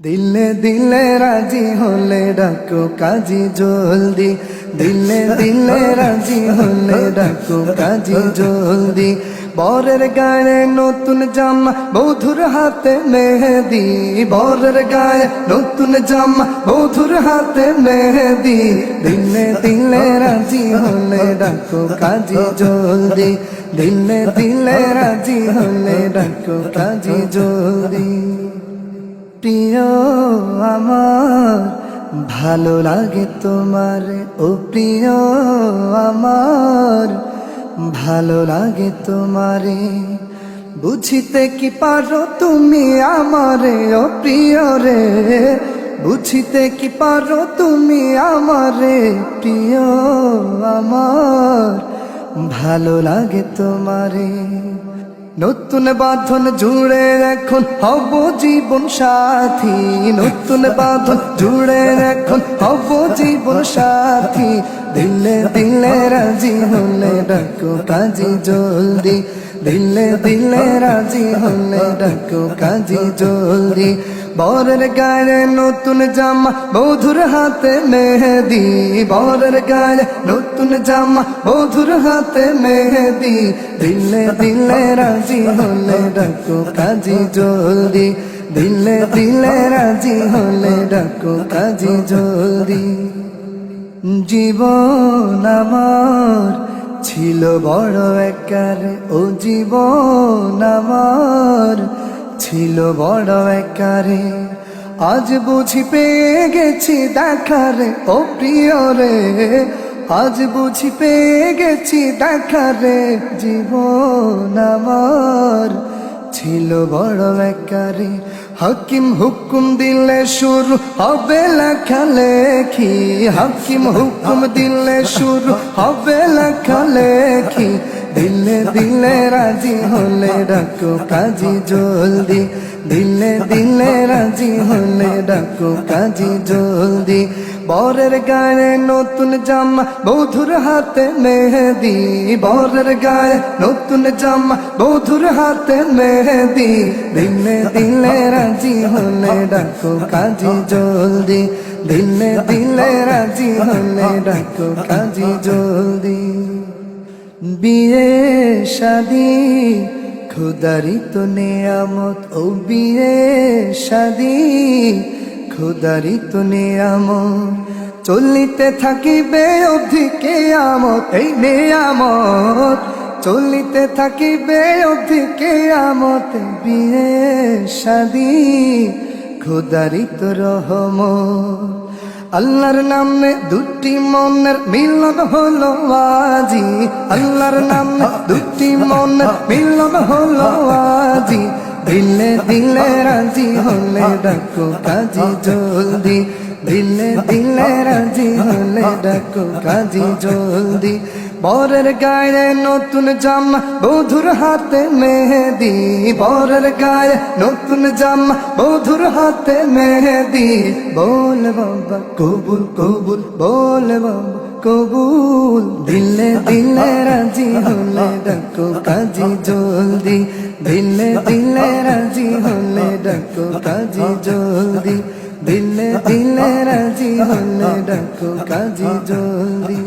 দিলে দিলে রাজি হলে ডাকো কাজী জলদি, দিলে দিলে রাজি হলে ডাকো কাজী জলদি। বরের গায়ে নতুন জামা, বধুর হাতে মেহেদি, বরের গায়ে নতুন জামা, বধুর হাতে মেহেদি। দিলে দিলে রাজি হলে ডাকো কাজী জলদি, দিলে দিলে রাজি হলে ডাকো কাজী জলদি। প্রিয় আমার ভালো লাগে তোমার, ও প্রিয় আমার ভালো লাগে তোমারে। বুঝিতে কি পারো তুমি আমারে, ও প্রিয় রে, বুঝিতে কি পারো তুমি আমারে। প্রিয় আমার ভালো লাগে তোমারে। নতুন বাঁধন জুড়ে এখন হব জীবন সাথী, নতুন বাঁধন জুড়ে এখন হব জীবন সাথী। দিলে দিলে রাজি হলে ডাকো কাজী জলদি, দিলে দিলে রাজি হলে ডাকো কাজী জলদি। বরের গায়ে নতুন জামা, বধুর হাতে মেহেদি, বরের গায়ে নতুন জামা, বধুর হাতে মেহেদি। দিলে দিলে রাজি হলে ডাকো কাজী জলদি, দিলে দিলে রাজি হলে ডাকো কাজী জলদি। জীবন আমার ছিল বড় একারে, ও জীবন আমার ছিল বড় একারে। আজ বুঝি পেয়ে গেছি দেখারে, ও প্রিয় রে, আজ বুঝি পেয়ে গেছি দেখারে। জীবন আমার ছিল বড় একারে। হাকিম হুকুম দিলে শুরু হবে লেখালেখি, হাকিম হুকুম দিলে শুরু হবে লেখালেখি। দিলে দিলে রাজি হলে ডাকো কাজী জলদি, দিলে দিলে রাজি হলে ডাকো কাজী জলদি। বরের গায়ে নতুন জামা, বধুর হাতে মেহেদি, বরের গায়ে নতুন জামা, বধুর হাতে মেহেদি। দিলে দিলে রাজি হলে ডাকো কাজী জলদি, দিলে দিলে রাজি হলে ডাকো কাজী জলদি। বিয়ে শাদি খুদারি তো নেয়ামত, ও বিয়ে শাদি খুদারি তো নেয়ামত। চলিতে থাকিবে অবধি কেয়ামত, এই নেয়ামত চলিতে থাকিবে অবধি কেয়ামত। বিয়ে শাদি খুদারি তো রহমত। আল্লাহর নামে দুটি মনের মিলন হলো আজি, আল্লাহর নামে দুটি মনের মিলন হলো আজি। দিলে দিলে রাজি হলে ডাকো কাজী জলদি, দিলে দিলে রাজি হলে ডাকো কাজী জলদি। বরের গায়ে নতুন জামা, বধুর হাতে মেহেদি, বরের গায়ে নতুন জামা, বধুর হাতে মেহেদি। বল বাবা কবুল কবুল, বল বাবা কবুল। দিলে দিলে রাজি হলে ডাকো কাজী জলদি, দিলে দিলে রাজি হলে ডাকো কাজী জলদি, দিলে দিলে রাজি হলে ডাকো কাজী জলদি।